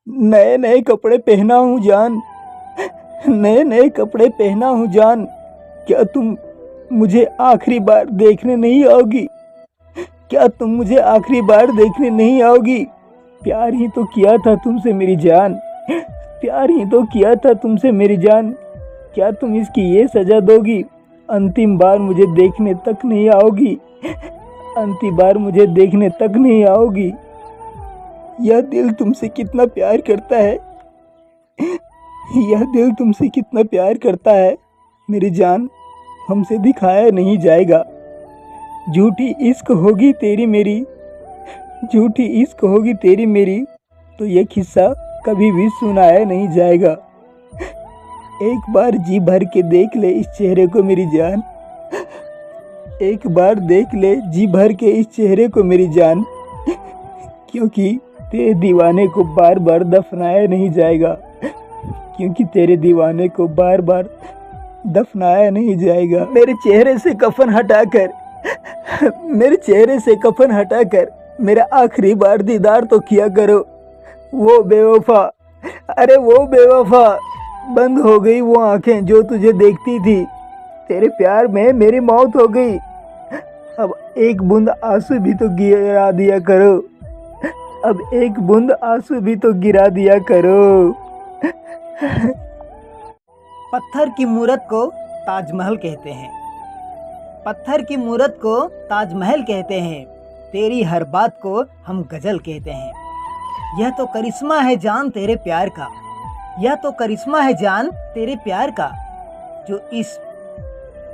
नए नए कपड़े पहना हूँ जान, नए नए कपड़े पहना हूँ जान। क्या तुम मुझे आखिरी बार देखने नहीं आओगी? क्या तुम मुझे आखिरी बार देखने नहीं आओगी? प्यार ही तो किया था तुमसे मेरी जान, प्यार ही तो किया था तुमसे मेरी जान। क्या तुम इसकी ये सजा दोगी? अंतिम बार मुझे देखने तक नहीं आओगी, अंतिम बार मुझे देखने तक नहीं आओगी। यह दिल तुमसे कितना प्यार करता है, यह दिल तुमसे कितना प्यार करता है मेरी जान, हमसे दिखाया नहीं जाएगा। झूठी इश्क होगी तेरी मेरी, झूठी इश्क होगी तेरी मेरी, तो ये किस्सा कभी भी सुनाया नहीं जाएगा। एक बार जी भर के देख ले इस चेहरे को मेरी जान, एक बार देख ले जी भर के इस चेहरे को मेरी जान, क्योंकि तेरे दीवाने को बार बार दफनाया नहीं जाएगा, क्योंकि तेरे दीवाने को बार बार दफनाया नहीं जाएगा। मेरे चेहरे से कफन हटाकर, मेरे चेहरे से कफन हटाकर मेरा आखिरी बार दीदार तो किया करो। वो बेवफा, अरे वो बेवफा, बंद हो गई वो आंखें जो तुझे देखती थी। तेरे प्यार में मेरी मौत हो गई। अब एक बूंद आंसू भी तो गिरा दिया करो, अब एक बूंद आंसू भी तो गिरा दिया करो। पत्थर की मूरत को ताजमहल कहते हैं, पत्थर की मूरत को ताजमहल कहते हैं, तेरी हर बात को हम गजल कहते हैं। यह तो करिश्मा है जान तेरे प्यार का, यह तो करिश्मा है जान तेरे प्यार का, जो इस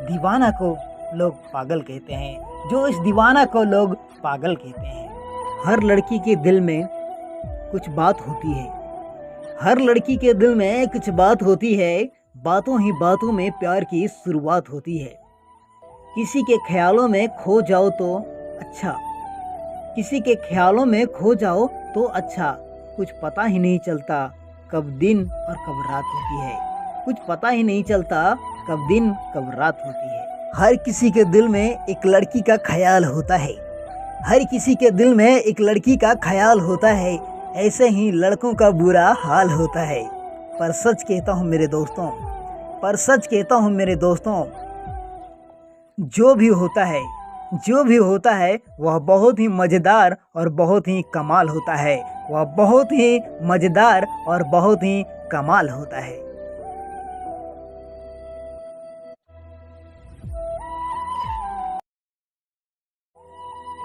दीवाना को लोग पागल कहते हैं, जो इस दीवाना को लोग पागल कहते हैं। हर लड़की के दिल में कुछ बात होती है, हर लड़की के दिल में कुछ बात होती है, बातों ही बातों में प्यार की शुरुआत होती है। किसी के ख्यालों में खो जाओ तो अच्छा, किसी के ख्यालों में खो जाओ तो अच्छा, कुछ पता ही नहीं चलता कब दिन और कब रात होती है, कुछ पता ही नहीं चलता कब दिन कब रात होती है। हर किसी के दिल में एक लड़की का ख्याल होता है, हर किसी के दिल में एक लड़की का ख्याल होता है, ऐसे ही लड़कों का बुरा हाल होता है। पर सच कहता हूँ मेरे दोस्तों, पर सच कहता हूँ मेरे दोस्तों, जो भी होता है, जो भी होता है वह बहुत ही मज़ेदार और बहुत ही कमाल होता है, वह बहुत ही मज़ेदार और बहुत ही कमाल होता है।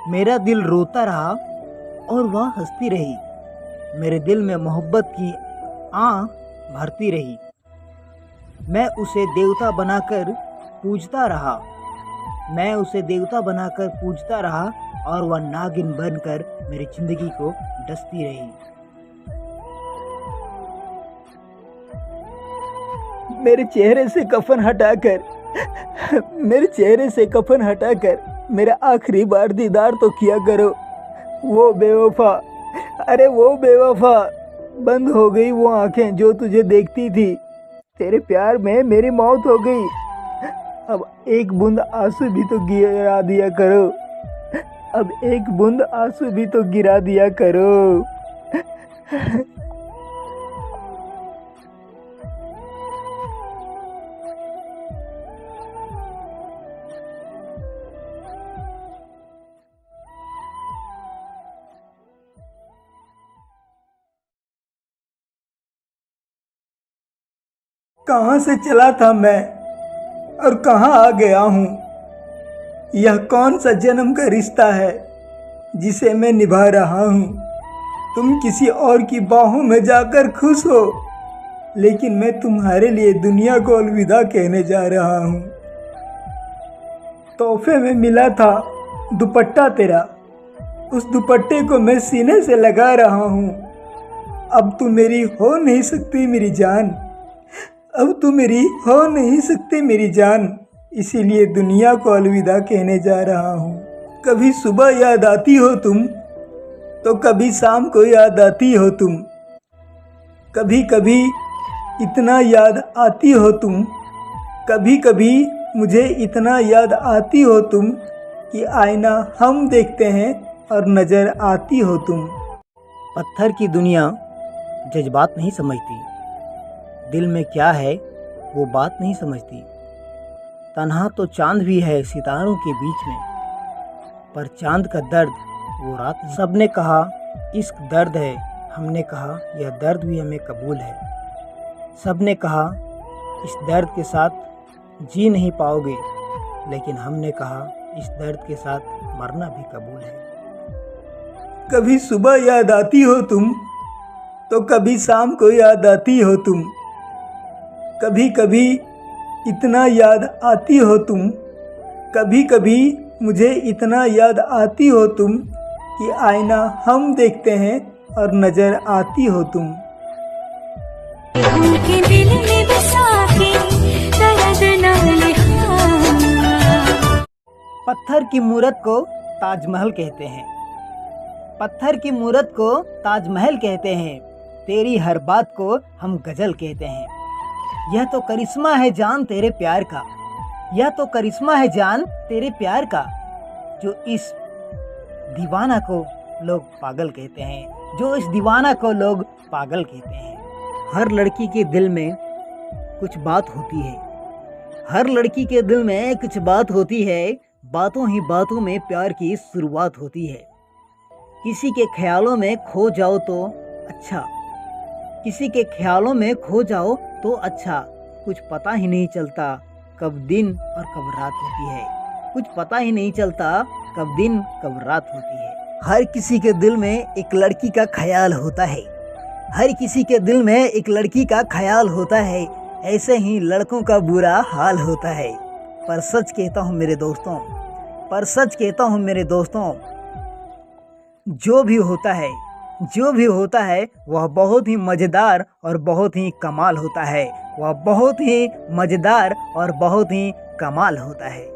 मेरा दिल रोता रहा और वह हंसती रही, मेरे दिल में मोहब्बत की आँख भरती रही। मैं उसे देवता बनाकर पूजता रहा, मैं उसे देवता बनाकर पूजता रहा, और वह नागिन बनकर मेरी जिंदगी को डसती रही। मेरे चेहरे से कफन हटाकर, मेरे चेहरे से कफन हटाकर मेरा आखिरी बार दीदार तो किया करो। वो बेवफा, अरे वो बेवफा, बंद हो गई वो आंखें जो तुझे देखती थी। तेरे प्यार में मेरी मौत हो गई। अब एक बूंद आंसू भी तो गिरा दिया करो, अब एक बूंद आंसू भी तो गिरा दिया करो। कहाँ से चला था मैं और कहाँ आ गया हूँ? यह कौन सा जन्म का रिश्ता है जिसे मैं निभा रहा हूँ? तुम किसी और की बाहों में जाकर खुश हो, लेकिन मैं तुम्हारे लिए दुनिया को अलविदा कहने जा रहा हूँ। तोहफे में मिला था दुपट्टा तेरा, उस दुपट्टे को मैं सीने से लगा रहा हूँ। अब तू मेरी हो नहीं सकती मेरी जान, अब तू मेरी हो नहीं सकती मेरी जान, इसीलिए दुनिया को अलविदा कहने जा रहा हूँ। कभी सुबह याद आती हो तुम, तो कभी शाम को याद आती हो तुम, कभी कभी इतना याद आती हो तुम, कभी कभी मुझे इतना याद आती हो तुम कि आईना हम देखते हैं और नज़र आती हो तुम। पत्थर की दुनिया जज्बात नहीं समझती, दिल में क्या है वो बात नहीं समझती। तन्हा तो चांद भी है सितारों के बीच में, पर चांद का दर्द वो रात। सबने कहा इश्क दर्द है, हमने कहा यह दर्द भी हमें कबूल है। सबने कहा इस दर्द के साथ जी नहीं पाओगे, लेकिन हमने कहा इस दर्द के साथ मरना भी कबूल है। कभी सुबह याद आती हो तुम, तो कभी शाम को याद आती हो तुम। कभी कभी इतना याद आती हो तुम, कभी कभी मुझे इतना याद आती हो तुम कि आईना हम देखते हैं और नजर आती हो तुम। उनके दिल में बसा के दर्द ना लिखा। पत्थर की मूरत को ताजमहल कहते हैं, पत्थर की मूरत को ताजमहल कहते हैं, तेरी हर बात को हम गजल कहते हैं। यह तो करिश्मा है जान तेरे प्यार का, यह तो करिश्मा है जान तेरे प्यार का, जो इस दीवाना को लोग पागल कहते हैं, जो इस दीवाना को लोग पागल कहते हैं। हर लड़की के दिल में कुछ बात होती है, हर लड़की के दिल में कुछ बात होती है, बातों ही बातों में प्यार की शुरुआत होती है। किसी के ख्यालों में खो जाओ तो अच्छा, किसी के ख्यालों में खो जाओ तो अच्छा, कुछ पता ही नहीं चलता कब दिन और कब रात होती है, कुछ पता ही नहीं चलता कब दिन कब रात होती है। हर किसी के दिल में एक लड़की का ख्याल होता है, हर किसी के दिल में एक लड़की का ख्याल होता है, ऐसे ही लड़कों का बुरा हाल होता है। पर सच कहता हूँ मेरे दोस्तों, पर सच कहता हूँ मेरे दोस्तों, जो भी होता है, जो भी होता है वह बहुत ही मज़ेदार और बहुत ही कमाल होता है, वह बहुत ही मज़ेदार और बहुत ही कमाल होता है।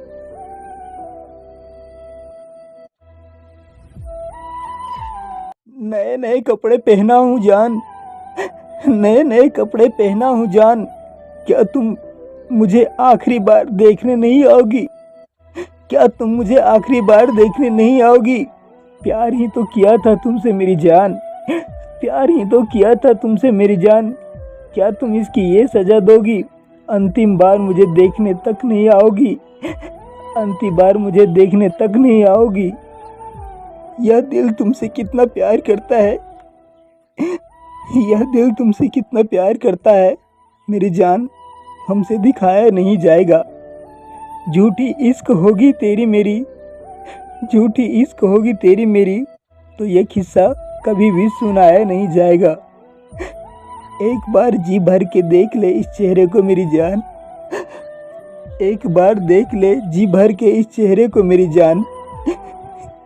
नए नए कपड़े पहना हूँ जान, नए नए कपड़े पहना हूँ जान, क्या तुम मुझे आखिरी बार देखने नहीं आओगी? क्या तुम मुझे आखिरी बार देखने नहीं आओगी? प्यार ही तो किया था तुमसे मेरी जान, प्यार ही तो किया था तुमसे मेरी जान, क्या तुम इसकी ये सजा दोगी? अंतिम बार मुझे देखने तक नहीं आओगी, अंतिम बार मुझे देखने तक नहीं आओगी। यह दिल तुमसे कितना प्यार करता है, यह दिल तुमसे कितना प्यार करता है मेरी जान, हमसे दिखाया नहीं जाएगा। झूठी इश्क होगी तेरी मेरी, झूठी इश्क होगी तेरी मेरी, तो ये किस्सा कभी भी सुनाया नहीं जाएगा। एक बार जी भर के देख ले इस चेहरे को मेरी जान, एक बार देख ले जी भर के इस चेहरे को मेरी जान,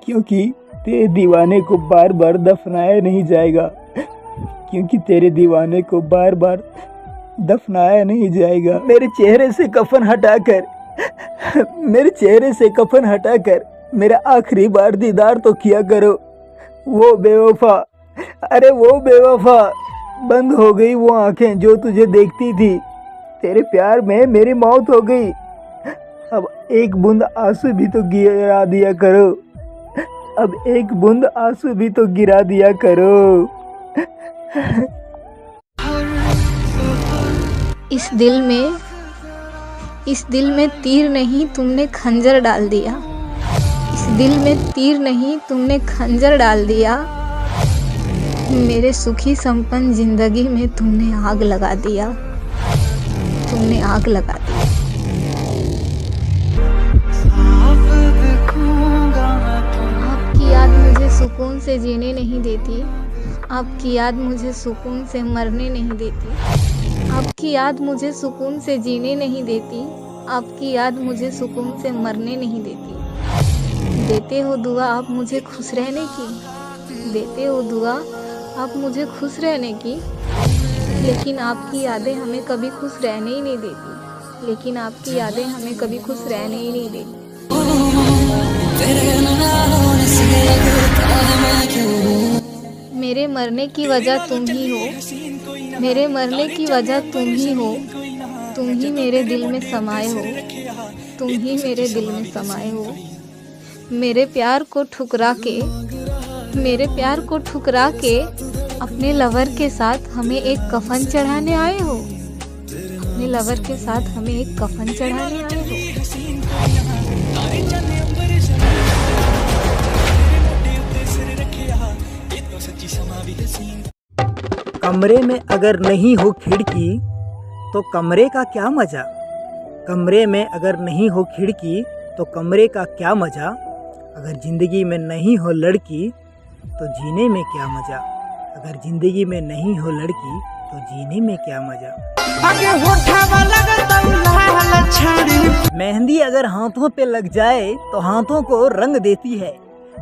क्योंकि तेरे दीवाने को बार बार दफनाया नहीं जाएगा, क्योंकि तेरे दीवाने को बार बार दफनाया नहीं जाएगा। मेरे चेहरे से कफन हटाकर, मेरे चेहरे से कफन हटाकर मेरा आखिरी बार दीदार तो किया करो। वो बेवफा, अरे वो बेवफा, बंद हो गई वो आंखें जो तुझे देखती थी, तेरे प्यार में मेरी मौत हो गई। अब एक बूंद आंसू भी तो गिरा दिया करो, अब एक बूंद आंसू भी तो गिरा दिया करो। इस दिल में तीर नहीं तुमने खंजर डाल दिया, इस दिल में तीर नहीं तुमने खंजर डाल दिया, मेरे सुखी संपन्न जिंदगी में तुमने आग लगा दिया, तुमने आग लगा दिया। आपकी याद मुझे सुकून से जीने नहीं देती, आपकी याद मुझे सुकून से मरने नहीं देती, आपकी याद मुझे सुकून से जीने नहीं देती, आपकी याद मुझे सुकून से मरने नहीं देती। देते हो दुआ आप मुझे खुश रहने की, देते हो दुआ आप मुझे खुश रहने की, लेकिन आपकी यादें हमें कभी खुश रहने ही नहीं देती, लेकिन आपकी यादें हमें कभी खुश रहने ही नहीं देती। मेरे मरने की वजह तुम ही हो, मेरे मरने की वजह तुम ही हो, तुम ही मेरे दिल में समाये हो, तुम ही मेरे दिल में समाये हो। मेरे प्यार को ठुकरा के, मेरे प्यार को ठुकरा के अपने लवर के साथ हमें एक कफन चढ़ाने आए हो? अपने लवर के साथ हमें एक कफन चढ़ाने आए हो? कमरे में अगर नहीं हो खिड़की तो कमरे का क्या मजा। कमरे में अगर नहीं हो खिड़की तो कमरे का क्या मजा। अगर जिंदगी में नहीं हो लड़की तो जीने में क्या मजा। अगर जिंदगी में नहीं हो लड़की तो जीने में क्या मजा। मेहंदी अगर हाथों पे लग जाए तो हाथों को रंग देती है।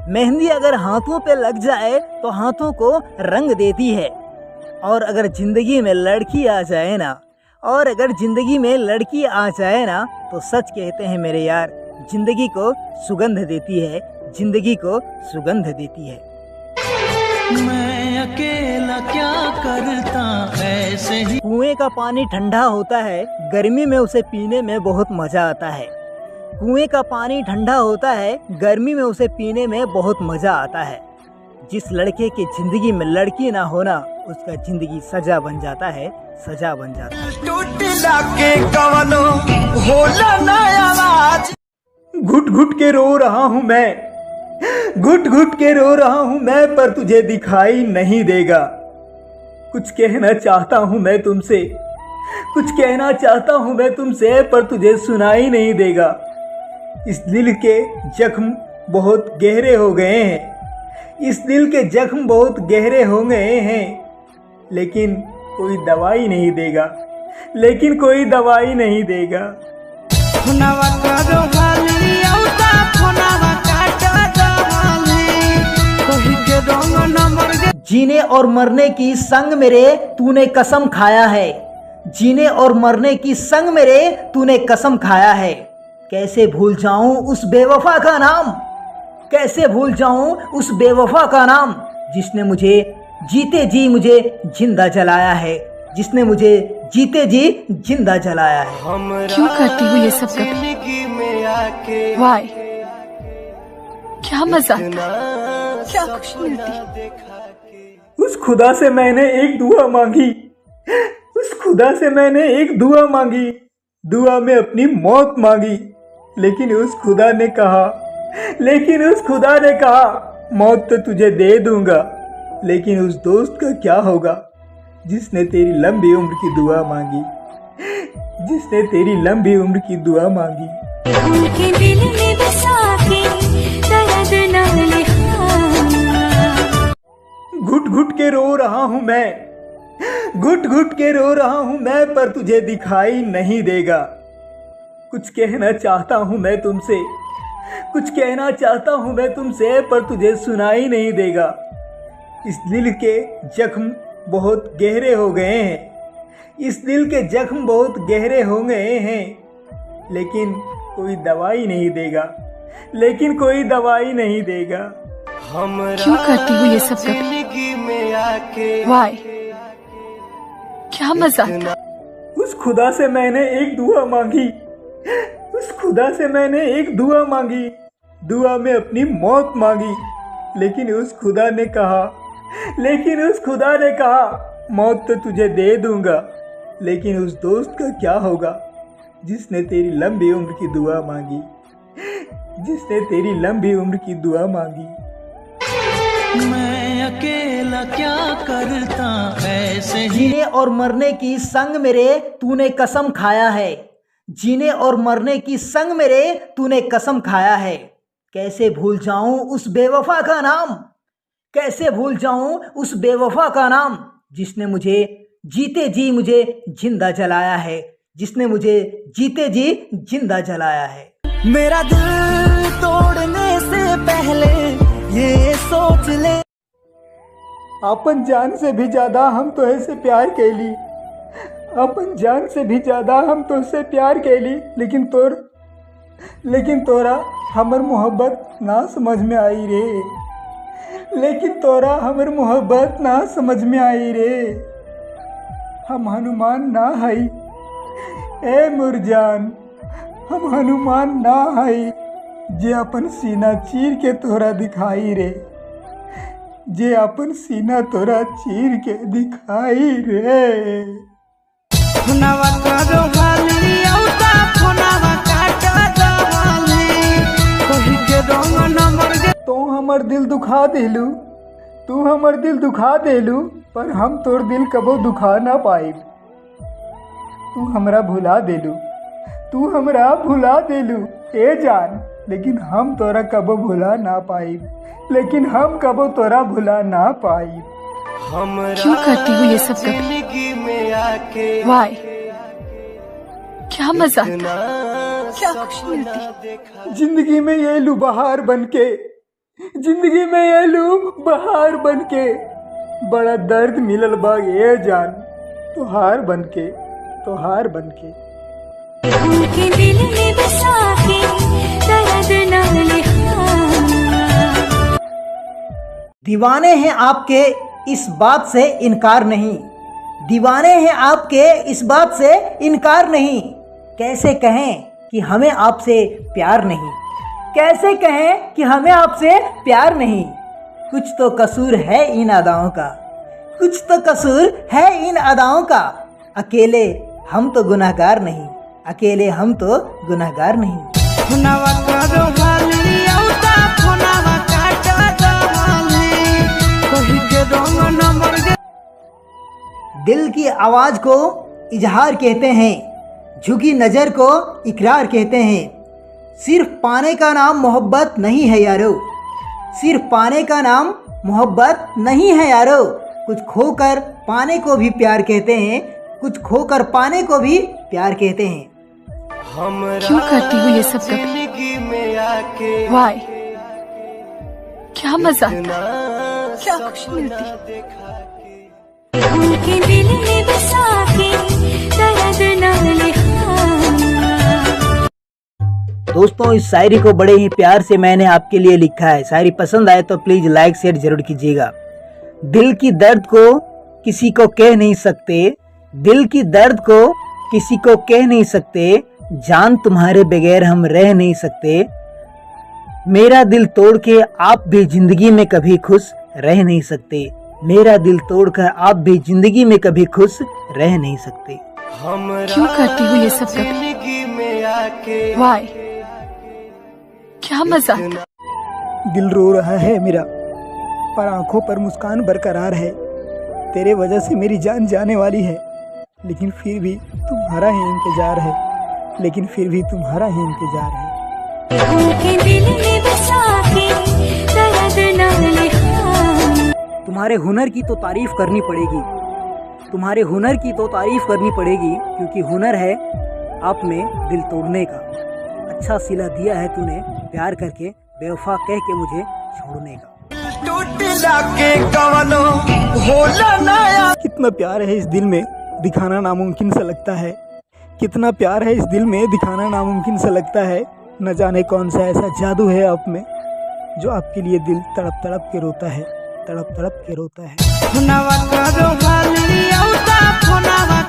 मेहंदी अगर हाथों पे लग जाए तो हाथों को रंग देती है। और अगर जिंदगी में लड़की आ जाए ना, और अगर जिंदगी में लड़की आ जाए ना, तो सच कहते हैं मेरे यार, जिंदगी को सुगंध देती है, जिंदगी को सुगंध देती है। मैं अकेला क्या करता ऐसे ही। कुएं का पानी ठंडा होता है, गर्मी में उसे पीने में बहुत मजा आता है। कुएं का पानी ठंडा होता है, गर्मी में उसे पीने में बहुत मजा आता है। जिस लड़के की जिंदगी में लड़की ना होना, उसका जिंदगी सजा बन जाता है, सजा बन जाता है। घुट घुट के रो रहा हूँ मैं, घुट घुट के रो रहा हूँ मैं, पर तुझे दिखाई नहीं देगा। कुछ कहना चाहता हूँ मैं तुमसे, कुछ कहना चाहता हूँ मैं तुमसे, पर तुझे सुनाई नहीं देगा। इस दिल के जख्म बहुत गहरे हो गए हैं, इस दिल के जख्म बहुत गहरे हो गए हैं, लेकिन कोई दवाई नहीं देगा, लेकिन कोई दवाई नहीं देगा। जीने और मरने की संग मेरे तूने कसम खाया है। जीने और मरने की संग मेरे तूने कसम खाया है। कैसे भूल जाऊं उस बेवफा का नाम, कैसे भूल जाऊं उस बेवफा का नाम, जिसने मुझे जीते जी मुझे जिंदा जलाया है, जिसने मुझे जीते जी जिंदा जलाया है। क्यों करती हूँ ये सब कभी? वाई? क्या मजा आता, क्या खुशी मिलती। उस खुदा से मैंने एक दुआ मांगी, उस खुदा से मैंने एक दुआ मांगी, दुआ में अपनी मौत मांगी, लेकिन उस खुदा ने कहा, लेकिन उस खुदा ने कहा मौत तो तुझे दे दूंगा, लेकिन उस दोस्त का क्या होगा जिसने तेरी लंबी उम्र की दुआ मांगी, जिसने तेरी लंबी उम्र की दुआ मांगी। उनके दिल में बसा के दर्द ना लिहा। घुट घुट के रो रहा हूँ मैं, घुट घुट के रो रहा हूँ मैं, पर तुझे दिखाई नहीं देगा। कुछ कहना चाहता हूँ मैं तुमसे, कुछ कहना चाहता हूँ मैं तुमसे, पर तुझे सुनाई नहीं देगा। इस दिल के जख्म बहुत गहरे हो गए हैं, इस दिल के जख्म बहुत गहरे हो गए हैं, लेकिन कोई दवाई नहीं देगा, लेकिन कोई दवाई नहीं देगा। क्यों करती हूँ ये सब कभी? वाई? क्या मजा आता। उस खुदा से मैंने एक दुआ मांगी, उस खुदा से मैंने एक दुआ मांगी, दुआ में अपनी मौत मांगी, लेकिन उस खुदा ने कहा, लेकिन उस खुदा ने कहा मौत तो तुझे दे दूंगा, लेकिन उस दोस्त का क्या होगा जिसने तेरी लंबी उम्र की दुआ मांगी, जिसने तेरी लंबी उम्र की दुआ मांगी। मैं अकेला क्या करता ऐसे ही। जीने और मरने की संग मेरे तूने कसम खाया है, जीने और मरने की संग मेरे तूने कसम खाया है। कैसे भूल जाऊं उस बेवफा का नाम, कैसे भूल जाऊं उस बेवफा का नाम, जिसने मुझे जीते जी मुझे जिंदा जलाया है, जिसने मुझे जीते जी जिंदा जलाया है। मेरा दिल तोड़ने से पहले ये सोच ले। अपन जान से भी ज्यादा हम तो ऐसे प्यार कैली, अपन जान से भी ज्यादा हम तो उससे प्यार कैली, लेकिन तोरा हमर मोहब्बत ना समझ में आई रे, लेकिन तोरा हमर मोहब्बत ना समझ में आई रे। हम हनुमान ना हई ए मुरजान, हम हनुमान ना हई जे अपन सीना चीर के तोरा दिखाई रे, जे अपन सीना तोरा चीर के दिखाई रे। फोनवा करो हाली औता फोनवा काटा दवाली कहि के रंग नंबर जे तो हमर दिल दुखा देलू, तू हमर दिल दुखा देलू, पर हम तोर दिल कबो दुखा ना पाइब। तू हमरा भुला देलू, तू हमरा भुला देलू ए जान, लेकिन हम तोरा कबो भुला ना पाइब, लेकिन हम कबो तोरा भुला ना पाइब। क्यों करती हो ये सब कभी? वाई क्या मजा आता, क्या खुशी मिलती। जिंदगी में ये लू बहार बनके, जिंदगी में ये लू बहार बनके, बड़ा दर्द मिलल बा ये जान, तुहार बनके, तुहार बनके। उनके दिल में बसा के दर्द ना लिखा। दीवाने हैं आपके इस बात से इनकार नहीं, दीवाने हैं आपके इस बात से इनकार नहीं। कैसे कहें कि हमें आपसे प्यार नहीं, कैसे कहें कि हमें आपसे प्यार नहीं। कुछ तो कसूर है इन अदाओं का, कुछ तो कसूर है इन अदाओं का। अकेले हम तो गुनहगार नहीं, अकेले हम तो गुनहगार नहीं। फोनवा करो हाली औता फोनवा काटा दवाली कहि के रंग नंबर जे दिल की आवाज को इजहार कहते हैं, झुकी नज़र को इकरार कहते हैं। सिर्फ पाने का नाम मोहब्बत नहीं है यारो, सिर्फ पाने का नाम मोहब्बत नहीं है यारो। कुछ खोकर पाने को भी प्यार कहते हैं, कुछ खोकर पाने को भी प्यार कहते हैं। क्यों करती हो ये सब कभी? वाई क्या मजा आता, क्या खुशी मिलती। उनके दिल में बसा के दर्द ना लिखा। दोस्तों, इस शायरी को बड़े ही प्यार से मैंने आपके लिए लिखा है। शायरी पसंद आए तो प्लीज लाइक शेयर जरूर कीजिएगा। दिल की दर्द को किसी को कह नहीं सकते, दिल की दर्द को किसी को कह नहीं सकते, जान तुम्हारे बगैर हम रह नहीं सकते। मेरा दिल तोड़ के आप भी जिंदगी में कभी खुश रह नहीं सकते, मेरा दिल तोड़कर आप भी जिंदगी में कभी खुश रह नहीं सकते। क्यों करती हो ये सब कभी? वाई क्या मजा आता। दिल रो रहा है मेरा, पर आंखों पर मुस्कान बरकरार है। तेरे वजह से मेरी जान जाने वाली है, लेकिन फिर भी तुम्हारा ही इंतजार है, लेकिन फिर भी तुम्हारा ही इंतजार है। उनके दिल में बसा के दर्द ना लिखा। तुम्हारे हुनर की तो तारीफ करनी पड़ेगी, तुम्हारे हुनर की तो तारीफ करनी पड़ेगी, क्योंकि हुनर है आप में दिल तोड़ने का। अच्छा सिला दिया है तूने प्यार करके, बेवफा कह के मुझे छोड़ने का। कितना प्यार है इस दिल में, दिखाना नामुमकिन सा लगता है। कितना प्यार है इस दिल में, दिखाना नामुमकिन सा लगता है। न जाने कौन सा ऐसा जादू है आप में, जो आपके लिए दिल तड़प तड़प के रोता है, तड़प तड़प के रोता है। फोनवा करो हाली औता फोनवा